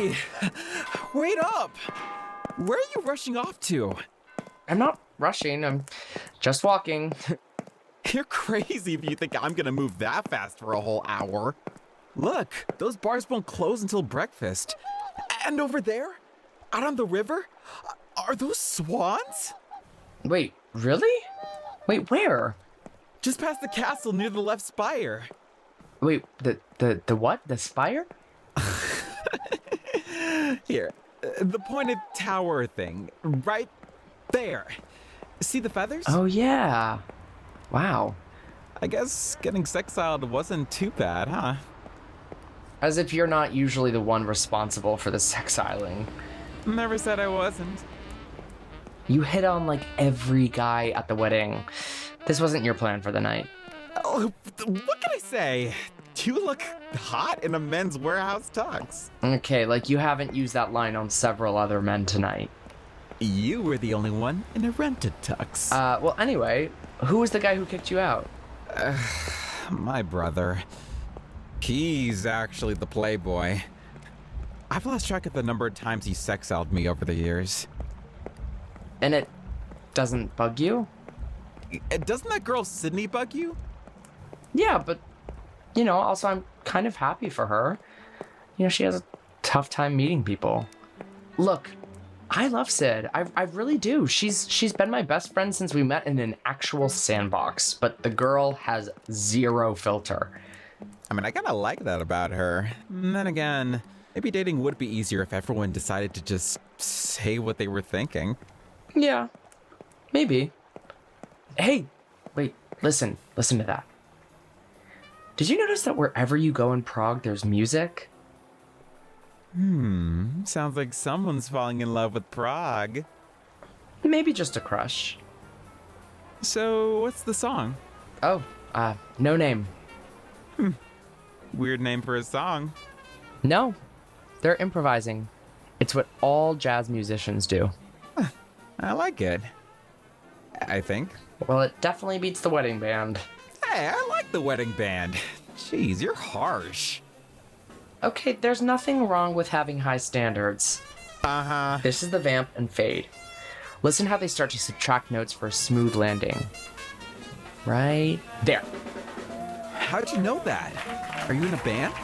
Hey! Wait up! Where are you rushing off to? I'm not rushing, I'm just walking. You're crazy if you think I'm gonna move that fast for a whole hour. Look, those bars won't close until breakfast. And over there, out on the river, are those swans? Wait, really? Wait, where? Just past the castle near the left spire. Wait, the what? The spire? Here, the pointed tower thing, right there. See the feathers? Oh, yeah. Wow. I guess getting sexiled wasn't too bad, huh? As if you're not usually the one responsible for the sexiling. Never said I wasn't. You hit on like every guy at the wedding. This wasn't your plan for the night. Oh, what can I say? You look hot in a men's warehouse tux. Okay, like you haven't used that line on several other men tonight. You were the only one in a rented tux. Well, anyway, who was the guy who kicked you out? My brother. He's actually the playboy. I've lost track of the number of times he sexiled me over the years. And it doesn't bug you? Doesn't that girl Sydney bug you? Yeah, but, you know, also I'm kind of happy for her. You know, she has a tough time meeting people. Look, I love Sid. I really do. She's been my best friend since we met in an actual sandbox, but the girl has zero filter. I mean, I kinda like that about her. And then again, maybe dating would be easier if everyone decided to just say what they were thinking. Yeah, maybe. Hey, wait, listen to that. Did you notice that wherever you go in Prague, there's music? Sounds like someone's falling in love with Prague. Maybe just a crush. So, what's the song? Oh, no name. Weird name for a song. No, they're improvising. It's what all jazz musicians do. I like it. I think. Well, it definitely beats the wedding band. Hey, I like the wedding band. Jeez, you're harsh. Okay, there's nothing wrong with having high standards. Uh-huh. This is the vamp and fade. Listen how they start to subtract notes for a smooth landing. Right there. How'd you know that? Are you in a band?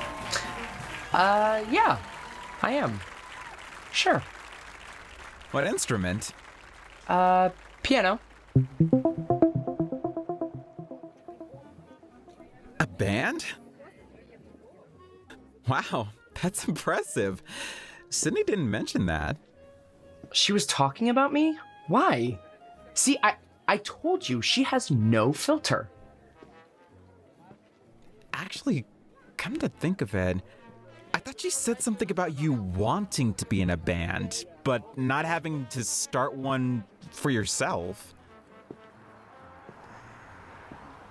Yeah, I am. Sure. What instrument? Piano. A band? Wow, that's impressive. Sydney didn't mention that. She was talking about me? Why? See, I told you, she has no filter. Actually, come to think of it, I thought she said something about you wanting to be in a band, but not having to start one for yourself.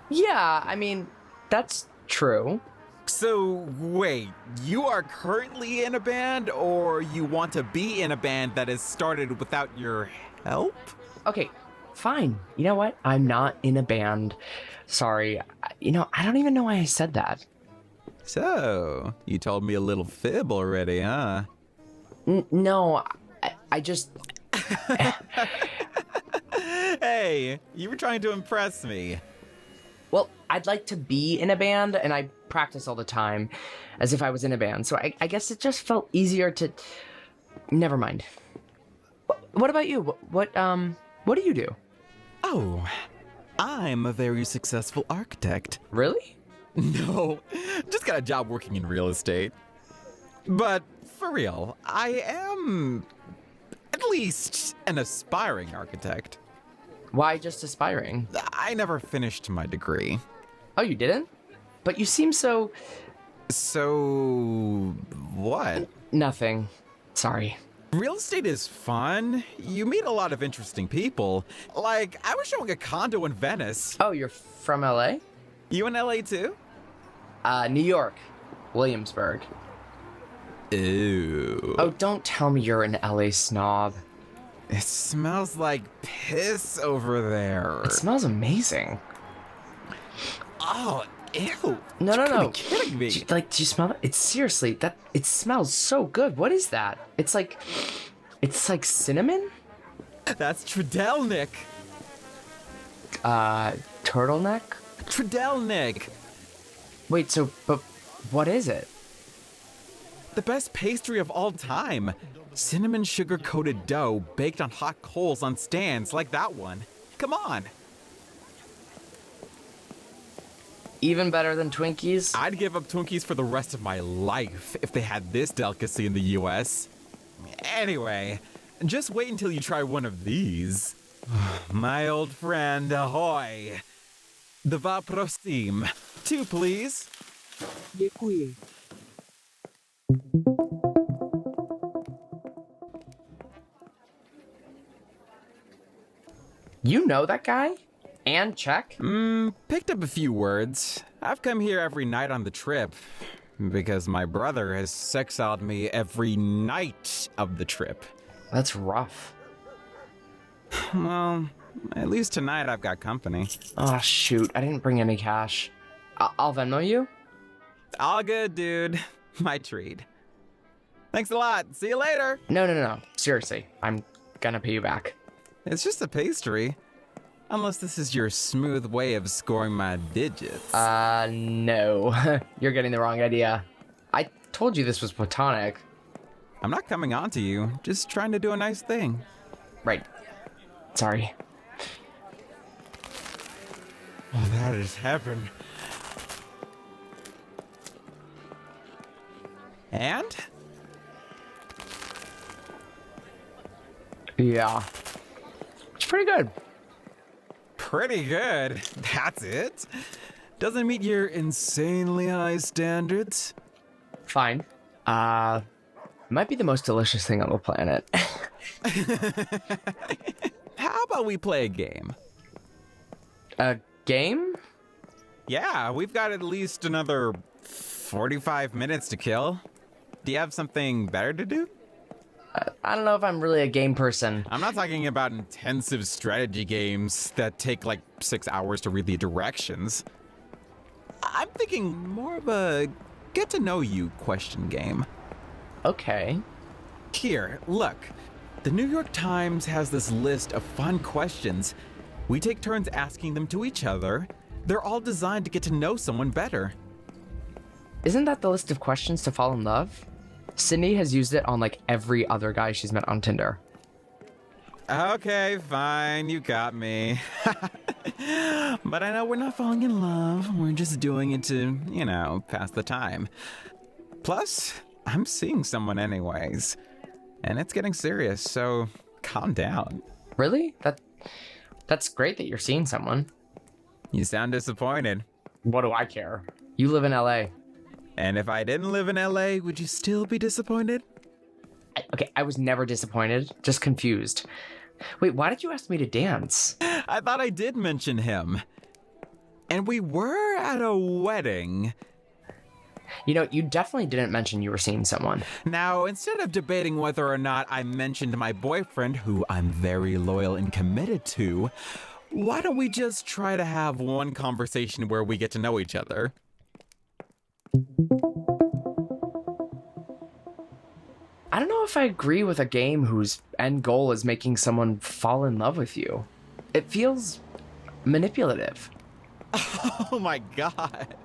Yeah, I mean, that's true. So, wait, you are currently in a band, or you want to be in a band that is started without your help? Okay, fine. You know what? I'm not in a band. Sorry. You know, I don't even know why I said that. So, you told me a little fib already, huh? No, I just... Hey, you were trying to impress me. Well, I'd like to be in a band, and I practice all the time, as if I was in a band. So I guess it just felt easier to... Never mind. What about you? What do you do? Oh, I'm a very successful architect. Really? No, just got a job working in real estate. But for real, I am at least an aspiring architect. Why just aspiring? I never finished my degree. Oh, you didn't? But you seem so... So, what? Nothing. Sorry. Real estate is fun. You meet a lot of interesting people. Like, I was showing a condo in Venice. Oh, you're from LA? You in LA too? New York. Williamsburg. Ew. Oh, don't tell me you're an LA snob. It smells like piss over there. It smells amazing. Oh, Ew. No, you no, gotta no. be kidding me. Do you smell it? It's seriously, it smells so good. What is that? It's like cinnamon? That's Tredelnik. Turtleneck? Tredelnik. Wait, but what is it? The best pastry of all time. Cinnamon sugar-coated dough baked on hot coals on stands like that one. Come on. Even better than Twinkies? I'd give up Twinkies for the rest of my life if they had this delicacy in the US. Anyway, just wait until you try one of these. My old friend, ahoy. Dva prosím. 2, please. Děkuji. You know that guy? And Czech? Picked up a few words. I've come here every night on the trip because my brother has sexiled me every night of the trip. That's rough. Well, at least tonight I've got company. Oh, shoot. I didn't bring any cash. I'll Venmo you? All good, dude. My treat. Thanks a lot. See you later. No. Seriously. I'm gonna pay you back. It's just a pastry. Unless this is your smooth way of scoring my digits. No. You're getting the wrong idea. I told you this was platonic. I'm not coming on to you. Just trying to do a nice thing. Right. Sorry. Oh, that has happened. And? Yeah. It's pretty good. Pretty good. That's it? Doesn't meet your insanely high standards? Fine. Might be the most delicious thing on the planet. How about we play a game? A game? Yeah, we've got at least another 45 minutes to kill. Do you have something better to do? I don't know if I'm really a game person. I'm not talking about intensive strategy games that take like 6 hours to read the directions. I'm thinking more of a get-to-know-you question game. Okay. Here, look. The New York Times has this list of fun questions. We take turns asking them to each other. They're all designed to get to know someone better. Isn't that the list of questions to fall in love? Sydney has used it on like every other guy she's met on Tinder. Okay, fine, you got me. But I know we're not falling in love. We're just doing it to, pass the time. Plus, I'm seeing someone anyways. And it's getting serious, so calm down. Really? That's great that you're seeing someone. You sound disappointed. What do I care? You live in LA. And if I didn't live in LA, would you still be disappointed? Okay, I was never disappointed, just confused. Wait, why did you ask me to dance? I thought I did mention him. And we were at a wedding. You definitely didn't mention you were seeing someone. Now, instead of debating whether or not I mentioned my boyfriend, who I'm very loyal and committed to, why don't we just try to have one conversation where we get to know each other? I don't know if I agree with a game whose end goal is making someone fall in love with you. It feels manipulative. Oh my god.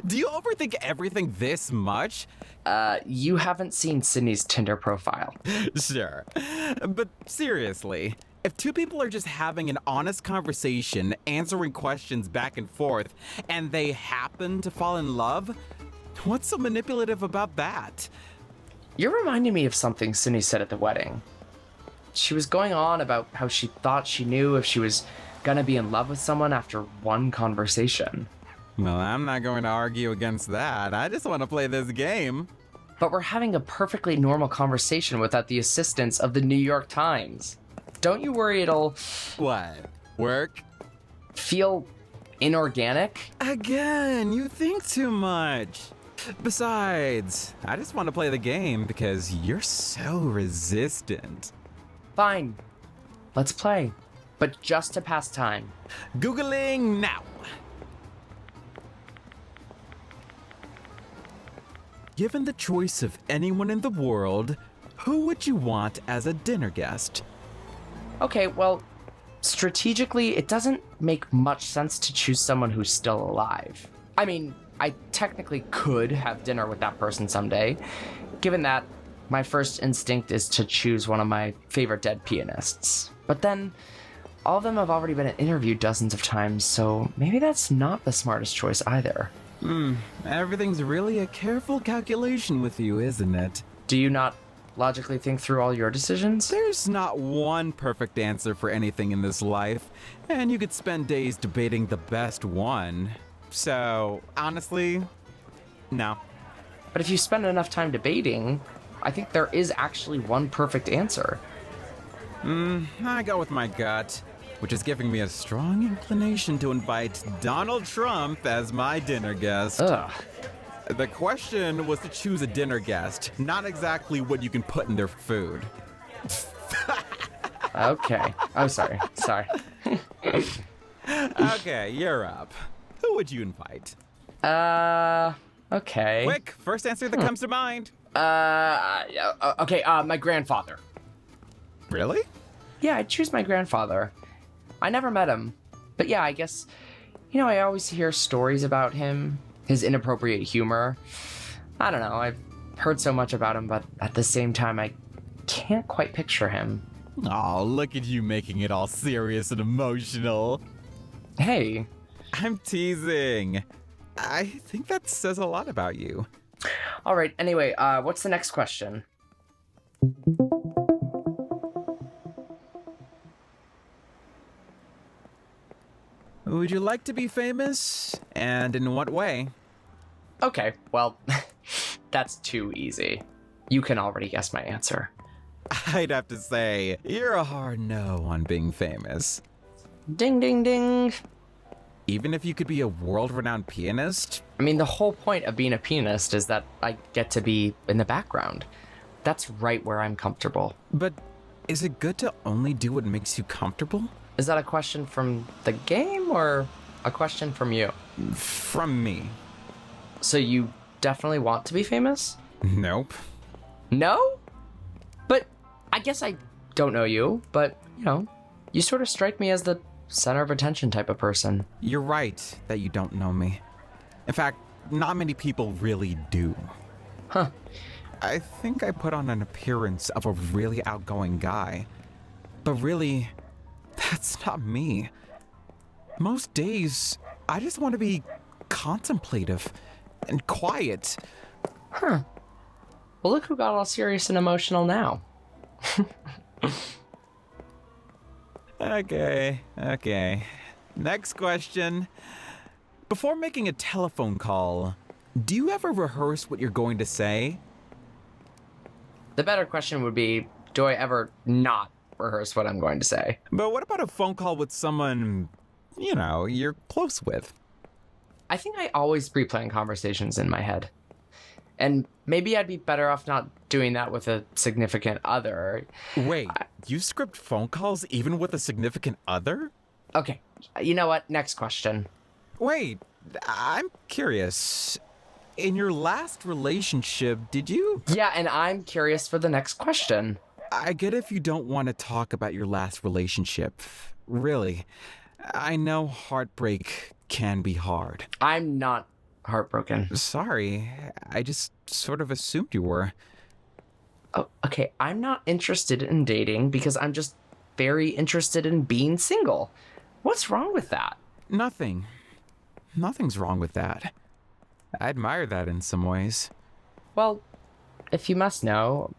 Do you overthink everything this much? You haven't seen Sydney's Tinder profile. Sure. But seriously, if two people are just having an honest conversation, answering questions back and forth, and they happen to fall in love, what's so manipulative about that? You're reminding me of something Sydney said at the wedding. She was going on about how she thought she knew if she was gonna be in love with someone after one conversation. Well, I'm not going to argue against that. I just want to play this game. But we're having a perfectly normal conversation without the assistance of the New York Times. Don't you worry it'll... What? Work? Feel inorganic? Again, you think too much. Besides, I just want to play the game because you're so resistant. Fine. Let's play. But just to pass time. Googling now. given the choice of anyone in the world, who would you want as a dinner guest? Okay, well, strategically, it doesn't make much sense to choose someone who's still alive. I mean, I technically could have dinner with that person someday. Given that, my first instinct is to choose one of my favorite dead pianists. But then, all of them have already been interviewed dozens of times, so maybe that's not the smartest choice either. Everything's really a careful calculation with you, isn't it? Do you not logically think through all your decisions? There's not one perfect answer for anything in this life, and you could spend days debating the best one. So, honestly, no. But if you spend enough time debating, I think there is actually one perfect answer. I go with my gut, which is giving me a strong inclination to invite Donald Trump as my dinner guest. Ugh. The question was to choose a dinner guest, not exactly what you can put in their food. Okay. Oh, sorry. Sorry. Okay, you're up. Who would you invite? Okay. Quick, first answer that comes to mind. Okay, my grandfather. Really? Yeah, I'd choose my grandfather. I never met him. But yeah, I guess, I always hear stories about him, his inappropriate humor. I don't know, I've heard so much about him, but at the same time, I can't quite picture him. Oh, look at you making it all serious and emotional. Hey. I'm teasing. I think that says a lot about you. All right, anyway, what's the next question? Would you like to be famous? And in what way? Okay, well, that's too easy. You can already guess my answer. I'd have to say, you're a hard no on being famous. Ding, ding, ding. Even if you could be a world-renowned pianist? I mean, the whole point of being a pianist is that I get to be in the background. That's right where I'm comfortable. But is it good to only do what makes you comfortable? Is that a question from the game or a question from you? From me. So you definitely want to be famous? Nope. No? But I guess I don't know you, but, you sort of strike me as the center of attention type of person. You're right that you don't know me. In fact, not many people really do. Huh. I think I put on an appearance of a really outgoing guy. But really, that's not me. Most days, I just want to be contemplative and quiet. Huh. Well, look who got all serious and emotional now. Okay. Next question. Before making a telephone call, do you ever rehearse what you're going to say? The better question would be, do I ever not rehearse what I'm going to say? But what about a phone call with someone, you're close with? I think I always pre-plan conversations in my head. And maybe I'd be better off not doing that with a significant other. Wait, you script phone calls even with a significant other? Okay, you know what? Next question. Wait, I'm curious. In your last relationship, did you? Yeah, and I'm curious for the next question. I get if you don't want to talk about your last relationship. Really. I know heartbreak can be hard. I'm not heartbroken. Sorry, I just sort of assumed you were. Oh, okay, I'm not interested in dating because I'm just very interested in being single. What's wrong with that? Nothing. Nothing's wrong with that. I admire that in some ways. Well, if you must know,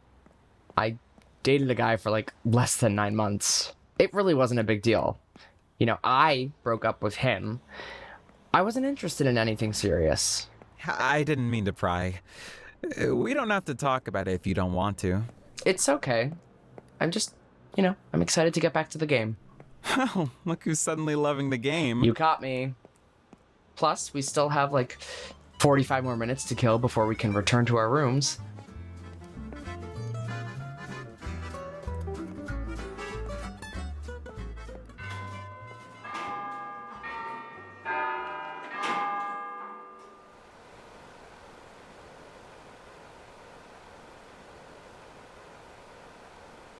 I dated a guy for like less than 9 months. It really wasn't a big deal. I broke up with him. I wasn't interested in anything serious. I didn't mean to pry. We don't have to talk about it if you don't want to. It's okay. I'm just, I'm excited to get back to the game. Oh, look who's suddenly loving the game. You caught me. Plus, we still have like 45 more minutes to kill before we can return to our rooms.